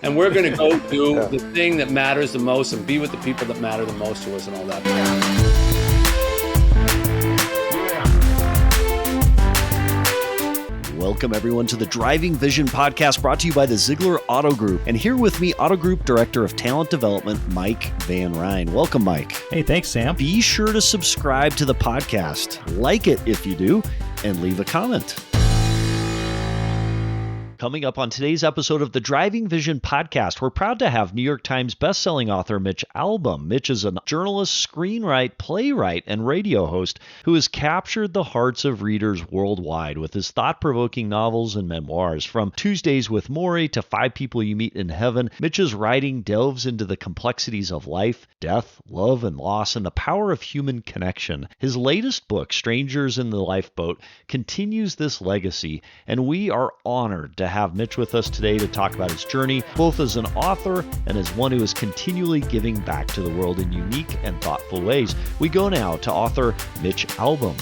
And we're going to go do the thing that matters the most and be with the people that matter the most to us and all that. Welcome, everyone, to the Driving Vision podcast brought to you by the Zeigler Auto Group. And here with me, Auto Group Director of Talent Development, Mike Van Ryn. Welcome, Mike. Hey, thanks, Sam. Be sure to subscribe to the podcast, like it if you do, and leave a comment. Coming up on today's episode of the Driving Vision podcast, we're proud to have New York Times bestselling author Mitch Albom. Mitch is a journalist, screenwriter, playwright, and radio host who has captured the hearts of readers worldwide with his thought-provoking novels and memoirs. From Tuesdays with Morrie to Five People You Meet in Heaven, Mitch's writing delves into the complexities of life, death, love, and loss, and the power of human connection. His latest book, Strangers in the Lifeboat, continues this legacy, and we are honored to have Mitch with us today to talk about his journey, both as an author and as one who is continually giving back to the world in unique and thoughtful ways. We go now to author Mitch Albom.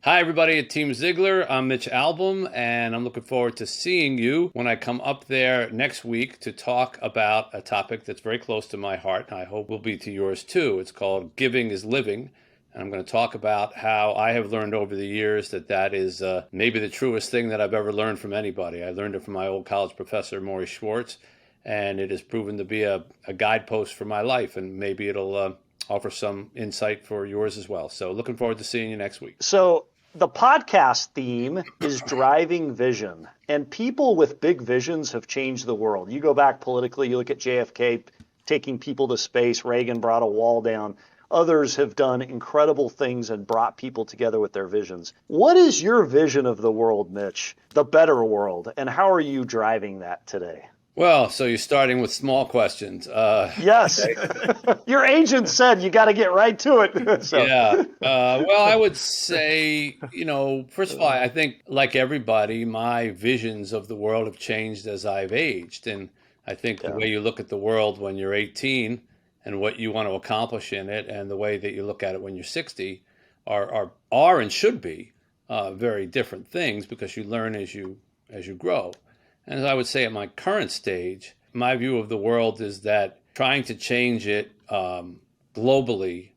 Hi, everybody at Team Zeigler. I'm Mitch Albom, and I'm looking forward to seeing you when I come up there next week to talk about a topic that's very close to my heart, and I hope will be to yours too. It's called Giving is Living. And I'm going to talk about how I have learned over the years that is maybe the truest thing that I've ever learned from anybody. I learned it from my old college professor, Morrie, and it has proven to be a guidepost for my life, and maybe it'll offer some insight for yours as well. So looking forward to seeing you next week. So the podcast theme is Driving Vision, and people with big visions have changed the world. You go back politically, you look at JFK taking people to space, Reagan brought a wall down. Others have done incredible things and brought people together with their visions. What is your vision of the world, Mitch? The better world, and how are you driving that today? Well, so you're starting with small questions. Yes. Your agent said you got to get right to it. So. Yeah. Well, I would say, first of all, I think like everybody, my visions of the world have changed as I've aged. And I think the way you look at the world when you're 18 and what you want to accomplish in it and the way that you look at it when you're 60 are and should be very different things because you learn as you grow. And as I would say at my current stage, my view of the world is that trying to change it globally,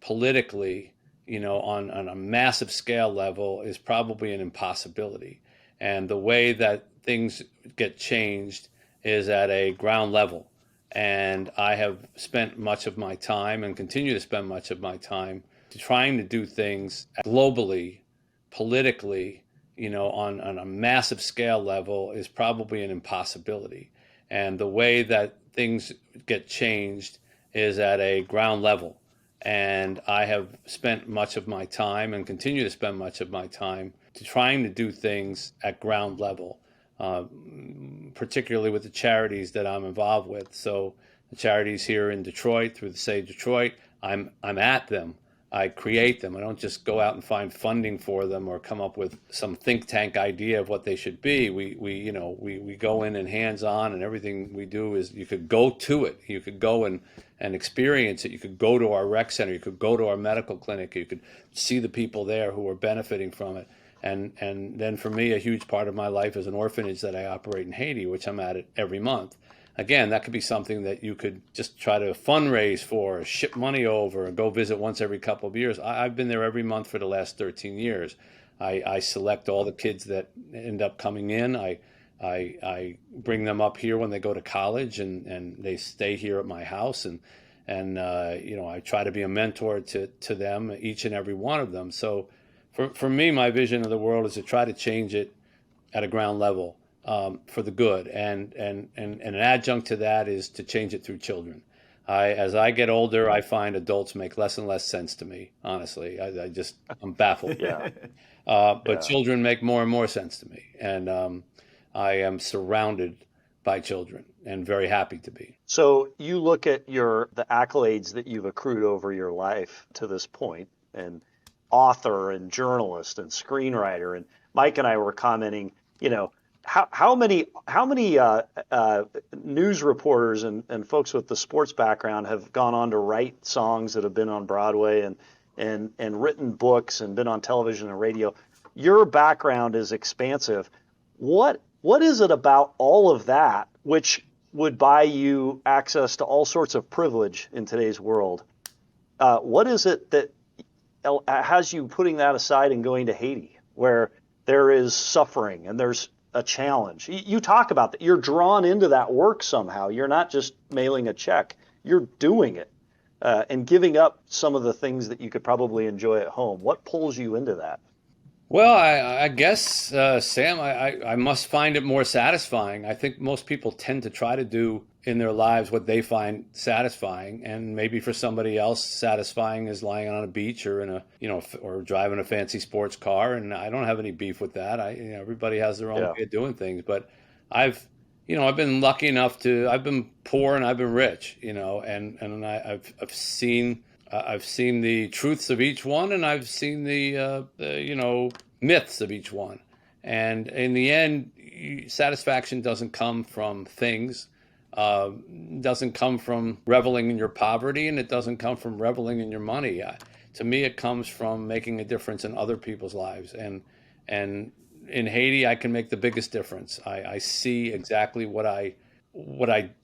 politically, on a massive scale level is probably an impossibility. And the way that things get changed is at a ground level. And I have spent much of my time and continue to spend much of my time trying to do things globally, politically, on a massive scale level is probably an impossibility. And the way that things get changed is at a ground level. And I have spent much of my time and continue to spend much of my time trying to do things at ground level. Particularly with the charities that I'm involved with. So the charities here in Detroit, through the Save Detroit, I'm at them. I create them. I don't just go out and find funding for them or come up with some think tank idea of what they should be. We go in and hands-on, and everything we do is you could go to it. You could go and experience it. You could go to our rec center. You could go to our medical clinic. You could see the people there who are benefiting from it. And then for me, a huge part of my life is an orphanage that I operate in Haiti, which I'm at every month. Again, that could be something that you could just try to fundraise for, ship money over, and go visit once every couple of years. I've been there every month for the last 13 years. I select all the kids that end up coming in. I bring them up here when they go to college, and they stay here at my house. And I try to be a mentor to them, each and every one of them. So for me, my vision of the world is to try to change it at a ground level. For the good, and an adjunct to that is to change it through children. As I get older, I find adults make less and less sense to me. Honestly, I'm baffled. But children make more and more sense to me, and I am surrounded by children and very happy to be. So you look at the accolades that you've accrued over your life to this point, and author and journalist and screenwriter, and Mike and I were commenting, how many news reporters and folks with the sports background have gone on to write songs that have been on Broadway and written books and been on television and radio? Your background is expansive. What What is it about all of that which would buy you access to all sorts of privilege in today's world? What is it that has you putting that aside and going to Haiti, where there is suffering and there's a challenge? You talk about that. You're drawn into that work somehow. You're not just mailing a check. You're doing it and giving up some of the things that you could probably enjoy at home. What pulls you into that? Well, I guess, Sam, I must find it more satisfying. I think most people tend to try to do in their lives what they find satisfying, and maybe for somebody else, satisfying is lying on a beach or or driving a fancy sports car. And I don't have any beef with that. Everybody has their own way of doing things. But I've been lucky enough I've been poor and I've been rich, and I've seen. I've seen the truths of each one, and I've seen the myths of each one. And in the end, satisfaction doesn't come from things, doesn't come from reveling in your poverty, and it doesn't come from reveling in your money. To me, it comes from making a difference in other people's lives. And in Haiti, I can make the biggest difference. I see exactly what I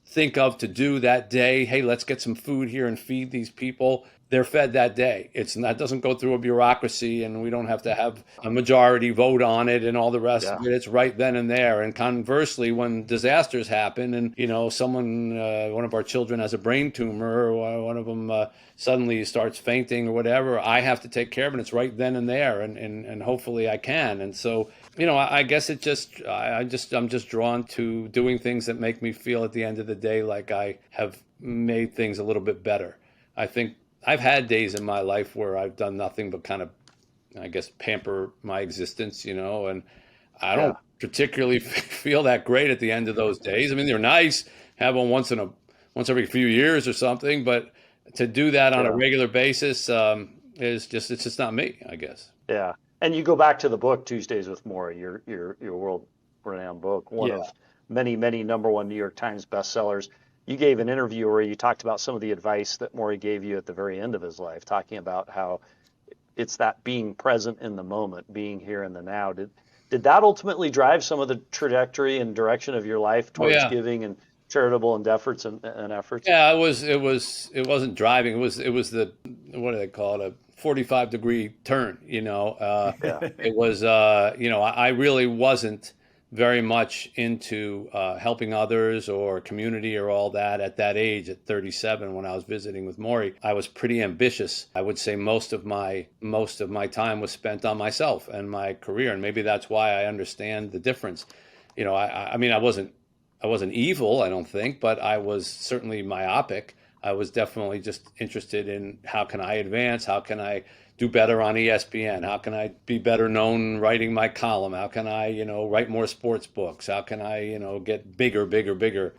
think of to do that day. Hey, let's get some food here and feed these people. They're fed that day. That doesn't go through a bureaucracy, and we don't have to have a majority vote on it and all the rest of it. It's right then and there. And conversely, when disasters happen and, someone, one of our children has a brain tumor, or one of them suddenly starts fainting or whatever, I have to take care of it. It's right then and there. And hopefully I can. And so, I guess I'm just drawn to doing things that make me feel at the end of the day like I have made things a little bit better. I think I've had days in my life where I've done nothing but kind of, I guess, pamper my existence, and I don't particularly feel that great at the end of those days. I mean, they're nice, have one once every few years or something, but to do that on a regular basis it's just not me, I guess. Yeah. And you go back to the book Tuesdays with Morrie, your world-renowned book, one of many, many #1 New York Times bestsellers. You gave an interview where you talked about some of the advice that Morrie gave you at the very end of his life, talking about how it's that being present in the moment, being here in the now. Did that ultimately drive some of the trajectory and direction of your life towards giving and charitable endeavors and efforts? Yeah, it wasn't driving. It was the, what do they call it? A 45-degree turn, It was, I really wasn't very much into helping others or community or all that at that age, at 37, when I was visiting with Morrie. I was pretty ambitious. I would say most of my time was spent on myself and my career, and maybe that's why I understand the difference. I mean, I wasn't evil, I don't think, but I was certainly myopic. I was definitely just interested in how can I advance, how can I do better on ESPN, how can I be better known writing my column, how can I, write more sports books, how can I, get bigger.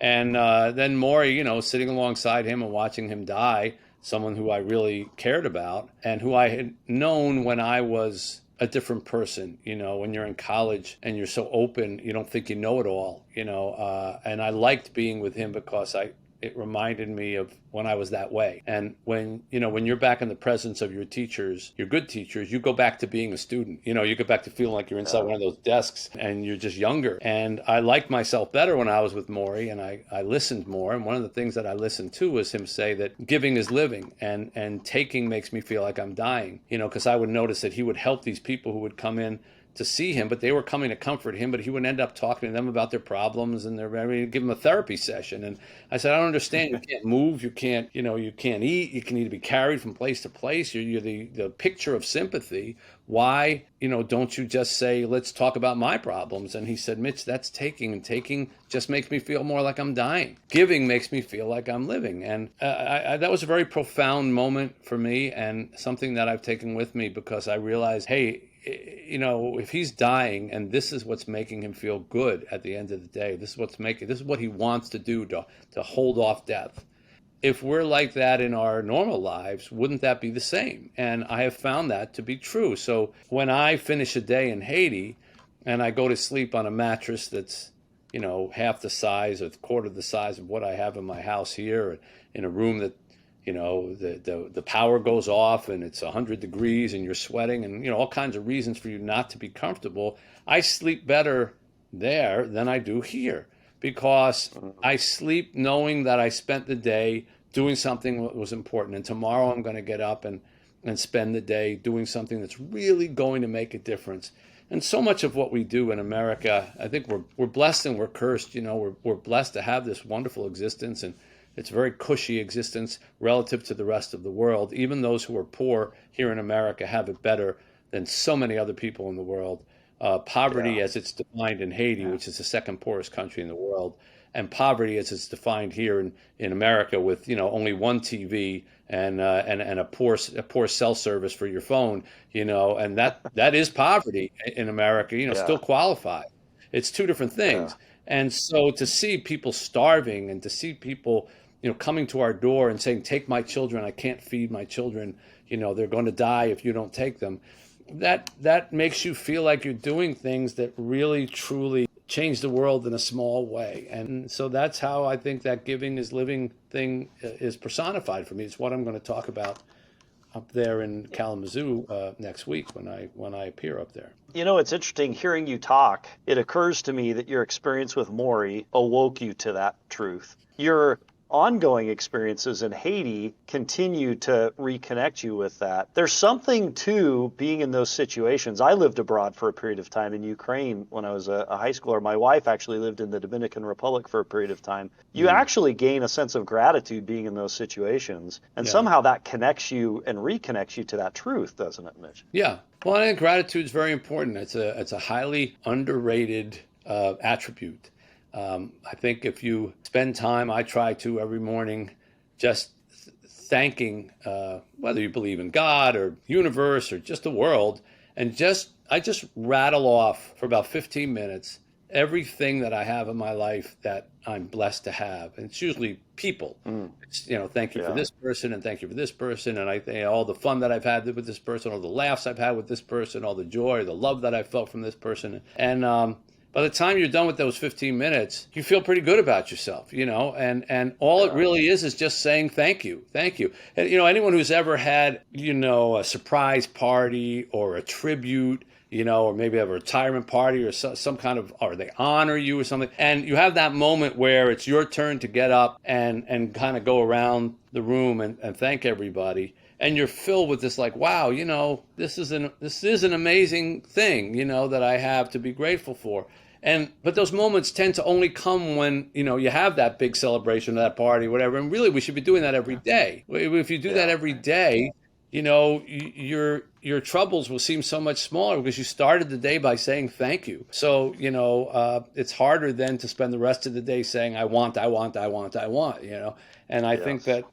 And then Morrie, sitting alongside him and watching him die, someone who I really cared about and who I had known when I was a different person. When you're in college and you're so open, you don't think you know it all, and I liked being with him because it reminded me of when I was that way. And when you're back in the presence of your teachers, your good teachers, you go back to being a student. You go back to feeling like you're inside one of those desks and you're just younger. And I liked myself better when I was with Morrie, and I listened more. And one of the things that I listened to was him say that giving is living, and taking makes me feel like I'm dying. Because I would notice that he would help these people who would come in to see him, but they were coming to comfort him, but he would end up talking to them about their problems and give them a therapy session. And I said, I don't understand. You can't move. You can't eat. You can need to be carried from place to place. You're the picture of sympathy. Why, don't you just say, let's talk about my problems? And he said, Mitch, that's taking, and taking just makes me feel more like I'm dying. Giving makes me feel like I'm living. And that was a very profound moment for me, and something that I've taken with me, because I realized, hey, if he's dying and this is what's making him feel good at the end of the day, this is what he wants to do to hold off death. If we're like that in our normal lives, wouldn't that be the same? And I have found that to be true. So when I finish a day in Haiti and I go to sleep on a mattress that's, half the size or a quarter the size of what I have in my house here, or in a room that, the power goes off and it's 100 degrees and you're sweating and, all kinds of reasons for you not to be comfortable, I sleep better there than I do here, because I sleep knowing that I spent the day doing something that was important. And tomorrow I'm going to get up and spend the day doing something that's really going to make a difference. And so much of what we do in America, I think we're blessed and we're cursed. We're blessed to have this wonderful existence, and it's a very cushy existence relative to the rest of the world. Even those who are poor here in America have it better than so many other people in the world. Poverty, as it's defined in Haiti, which is the second poorest country in the world, and poverty as it's defined here in America, with only one TV and a poor cell service for your phone, and that is poverty in America, still qualified. It's two different things. And so to see people starving, and to see people coming to our door and saying, take my children, I can't feed my children, they're going to die if you don't take them, that makes you feel like you're doing things that really truly change the world in a small way. And so that's how I think that giving is living thing is personified for me. It's what I'm going to talk about up there in Kalamazoo next week when I appear up there. It's interesting hearing you talk. It occurs to me that your experience with Morrie awoke you to that truth. Your ongoing experiences in Haiti continue to reconnect you with that. There's something to being in those situations. I lived abroad for a period of time in Ukraine when I was a high schooler. My wife actually lived in the Dominican Republic for a period of time. You actually gain a sense of gratitude being in those situations, and somehow that connects you and reconnects you to that truth, doesn't it, Mitch? Yeah. Well, I think gratitude is very important. It's a highly underrated attribute. I think if you spend time, I try to every morning, just thanking, whether you believe in God or universe or just the world, and I just rattle off for about 15 minutes everything that I have in my life that I'm blessed to have. And it's usually people. It's, thank you for this person, and thank you for this person, and I think all the fun that I've had with this person, all the laughs I've had with this person, all the joy, the love that I felt from this person. And by the time you're done with those 15 minutes, you feel pretty good about yourself, and all it really is just saying thank you. And, anyone who's ever had, a surprise party or a tribute, or maybe a retirement party or some kind of, or they honor you or something, and you have that moment where it's your turn to get up and kind of go around the room and thank everybody. And you're filled with this, like, wow, this is an amazing thing, that I have to be grateful for. But those moments tend to only come when, you have that big celebration, that party, whatever. And really, we should be doing that every day. If you do that every day, your troubles will seem so much smaller because you started the day by saying thank you. So, it's harder then to spend the rest of the day saying, I want. And I think that,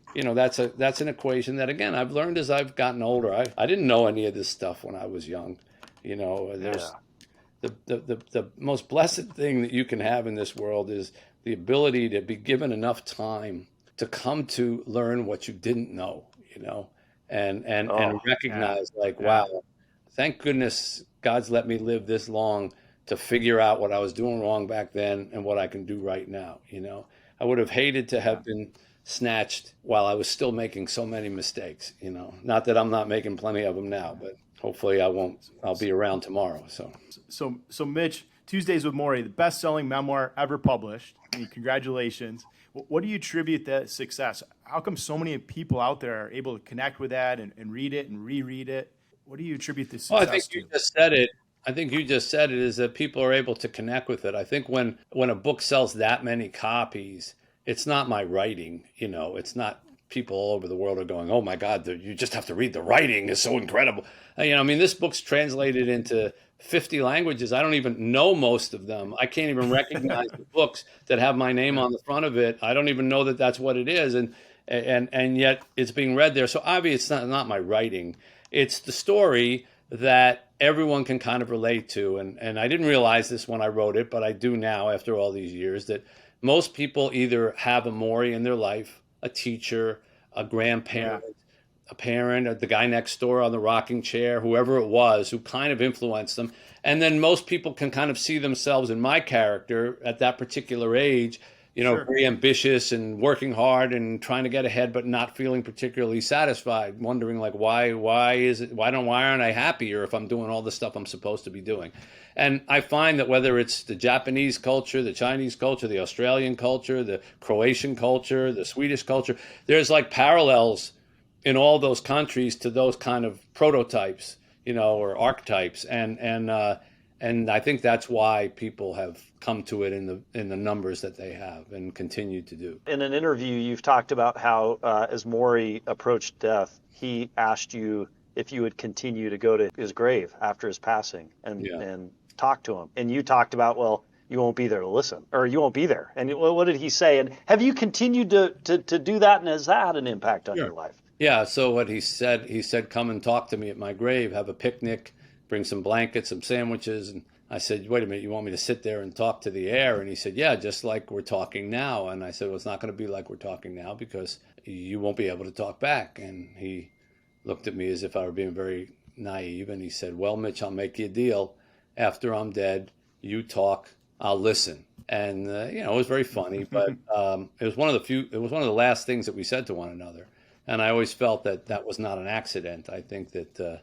that's an equation that, again, I've learned as I've gotten older. I didn't know any of this stuff when I was young. There's the most blessed thing that you can have in this world is the ability to be given enough time to come to learn what you didn't know, and recognize wow, thank goodness God's let me live this long to figure out what I was doing wrong back then and what I can do right now. I would have hated to have been snatched while I was still making so many mistakes, not that I'm not making plenty of them now, but hopefully I'll be around tomorrow. So Mitch, Tuesdays with Morrie, the best-selling memoir ever published. Congratulations. What do you attribute that success? How come so many people out there are able to connect with that and read it and reread it? What do you attribute this success to? I think you just said it is that people are able to connect with it. I think when a book sells that many copies, it's not my writing, it's not people all over the world are going, oh my God, you just have to read the writing is so incredible. This book's translated into 50 languages. I don't even know most of them. I can't even recognize the books that have my name on the front of it. I don't even know that that's what it is. And yet it's being read there. So obviously it's not my writing. It's the story that everyone can kind of relate to. And I didn't realize this when I wrote it, but I do now after all these years, that most people either have a Morrie in their life, a teacher, a grandparent, a parent, or the guy next door on the rocking chair, whoever it was who kind of influenced them. And then most people can kind of see themselves in my character at that particular age, Sure. very ambitious and working hard and trying to get ahead, but not feeling particularly satisfied, wondering like, why aren't I happier if I'm doing all the stuff I'm supposed to be doing? And I find that whether it's the Japanese culture, the Chinese culture, the Australian culture, the Croatian culture, the Swedish culture, there's like parallels in all those countries to those kind of prototypes, or archetypes. And I think that's why people have come to it in the numbers that they have and continue to do. In an interview, you've talked about how, as Morrie approached death, he asked you if you would continue to go to his grave after his passing and talk to him. And you talked about, well, you won't be there to listen, or you won't be there. And what did he say? And have you continued to do that, and has that had an impact on your life? Yeah. So what he said, come and talk to me at my grave, have a picnic, bring some blankets, some sandwiches. And I said, wait a minute, you want me to sit there and talk to the air? And he said, yeah, just like we're talking now. And I said, well, it's not going to be like we're talking now because you won't be able to talk back. And he looked at me as if I were being very naive. And he said, well, Mitch, I'll make you a deal. After I'm dead, you talk, I'll listen. And, it was very funny, but it was one of the last things that we said to one another. And I always felt that was not an accident. I think that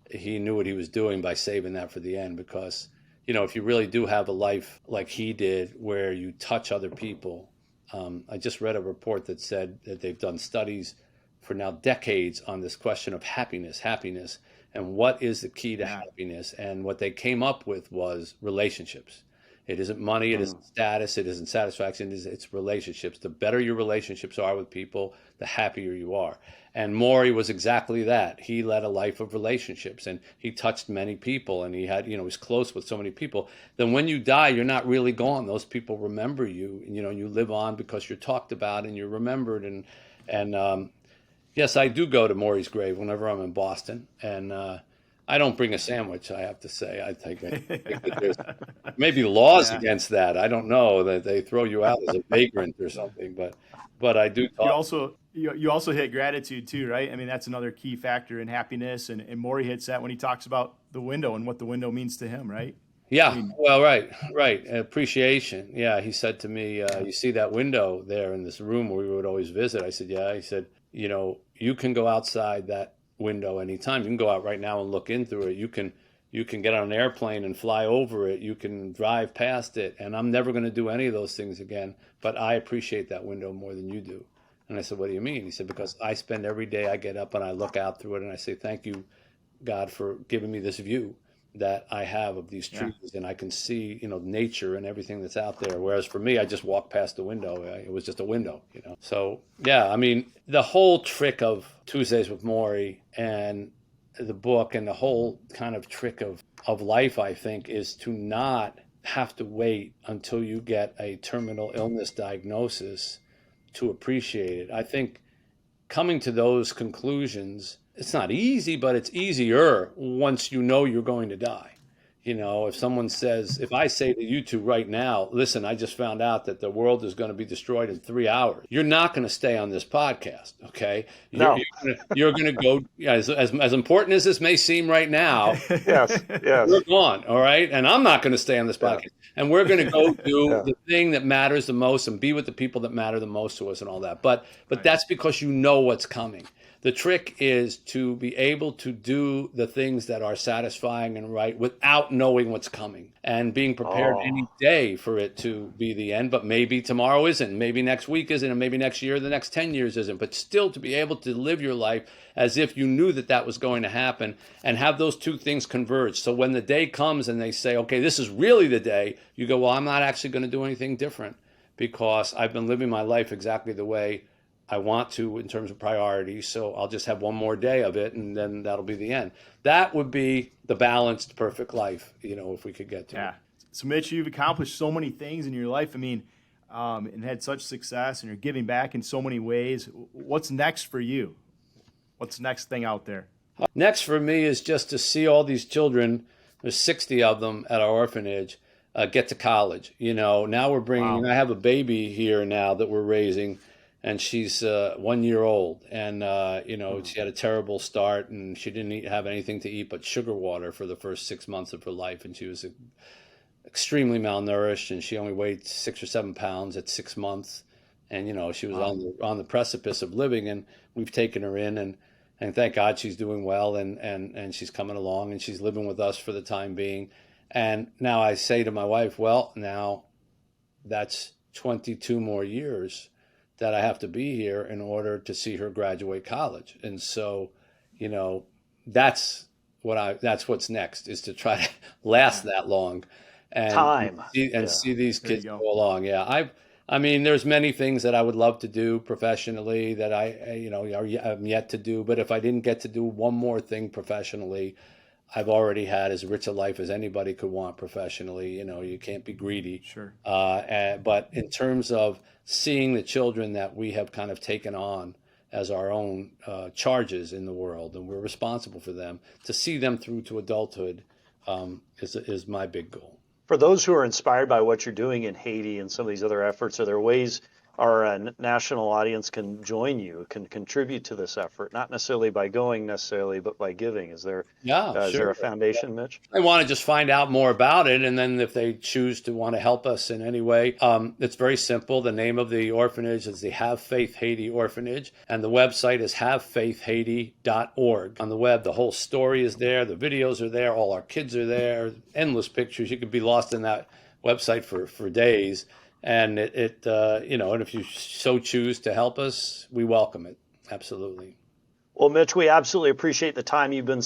he knew what he was doing by saving that for the end, because, if you really do have a life like he did where you touch other people, I just read a report that said that they've done studies for now decades on this question of happiness, and what is the key to happiness. And what they came up with was relationships. It isn't money, it isn't status, it isn't satisfaction, it's relationships. The better your relationships are with people, the happier you are. And Morrie was exactly that. He led a life of relationships, and he touched many people, and he had, he was close with so many people. Then when you die, you're not really gone. Those people remember you, and, you live on because you're talked about and you're remembered. And yes, I do go to Morrie's grave whenever I'm in Boston, and I don't bring a sandwich, I have to say. I think that there's maybe laws against that. I don't know, that they throw you out as a vagrant or something, but I do talk. You also hit gratitude too, right? I mean, that's another key factor in happiness. And Morrie hits that when he talks about the window and what the window means to him, right? Yeah, well, right. Appreciation. Yeah, he said to me, you see that window there in this room where we would always visit? I said, yeah. He said, you can go outside that window anytime. You can go out right now and look in through it. You can get on an airplane and fly over it. You can drive past it. And I'm never going to do any of those things again, but I appreciate that window more than you do. And I said, what do you mean? He said, because I spend every day, I get up and I look out through it and I say, thank you, God, for giving me this view that I have of these trees, and I can see, nature and everything that's out there. Whereas for me, I just walked past the window. It was just a window, So, yeah, I mean, the whole trick of Tuesdays with Morrie and the book and the whole kind of trick of life, I think, is to not have to wait until you get a terminal illness diagnosis to appreciate it. I think coming to those conclusions, it's not easy, but it's easier once you know you're going to die. If I say to you two right now, listen, I just found out that the world is going to be destroyed in 3 hours, you're not going to stay on this podcast, okay? No. You're going to go, as important as this may seem right now, yes. We're gone, all right? And I'm not going to stay on this podcast. And we're going to go do the thing that matters the most and be with the people that matter the most to us and all that. But that's because you know what's coming. The trick is to be able to do the things that are satisfying and right without knowing what's coming and being prepared any day for it to be the end. But maybe tomorrow isn't, maybe next week isn't, and maybe next year, the next 10 years isn't. But still to be able to live your life as if you knew that was going to happen and have those two things converge. So when the day comes and they say, okay, this is really the day, you go, well, I'm not actually going to do anything different because I've been living my life exactly the way I want to in terms of priorities, so I'll just have one more day of it, and then that'll be the end. That would be the balanced, perfect life, if we could get to it. So, Mitch, you've accomplished so many things in your life. I mean, and had such success, and you're giving back in so many ways. What's next for you? What's the next thing out there? Next for me is just to see all these children, there's 60 of them at our orphanage, get to college. Now we're bringing, I have a baby here now that we're raising, and she's 1 year old, and she had a terrible start, and she didn't have anything to eat but sugar water for the first 6 months of her life, and she was extremely malnourished, and she only weighed 6 or 7 pounds at 6 months. And, she was on the precipice of living, and we've taken her in, and thank God she's doing well, and she's coming along, and she's living with us for the time being. And now I say to my wife, well, now that's 22 more years that I have to be here in order to see her graduate college. And so, that's what's next, is to try to last that long and see these kids go along. Yeah. I mean, there's many things that I would love to do professionally that I'm yet to do. But if I didn't get to do one more thing professionally, I've already had as rich a life as anybody could want professionally. You can't be greedy. Sure. But in terms of seeing the children that we have kind of taken on as our own charges in the world, and we're responsible for them, to see them through to adulthood is my big goal. For those who are inspired by what you're doing in Haiti and some of these other efforts, are there ways our national audience can join you, can contribute to this effort, not necessarily by going but by giving? Is there is there a foundation, Mitch? They want to just find out more about it, and then if they choose to want to help us in any way, it's very simple. The name of the orphanage is the Have Faith Haiti Orphanage, and the website is havefaithhaiti.org. On the web, the whole story is there, the videos are there, all our kids are there, endless pictures. You could be lost in that website for days. And and if you so choose to help us, we welcome it. Absolutely. Well, Mitch, we absolutely appreciate the time you've been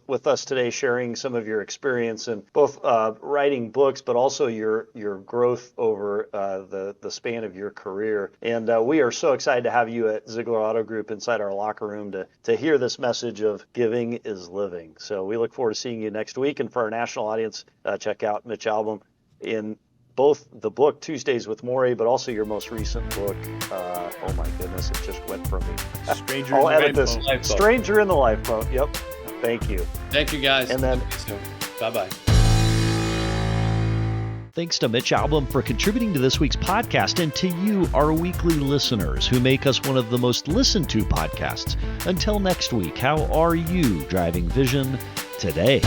with us today, sharing some of your experience in both writing books, but also your growth over the span of your career. And we are so excited to have you at Zeigler Auto Group inside our locker room to hear this message of giving is living. So we look forward to seeing you next week. And for our national audience, check out Mitch Albom in both the book Tuesdays with Morrie, but also your most recent book. Oh my goodness, it just went from me. Stranger I'll in the edit this. Lifeboat. Stranger in the Lifeboat. Yep. Thank you. Thank you, guys. And then, bye-bye. Thanks to Mitch Albom for contributing to this week's podcast, and to you, our weekly listeners, who make us one of the most listened to podcasts. Until next week, how are you driving vision today?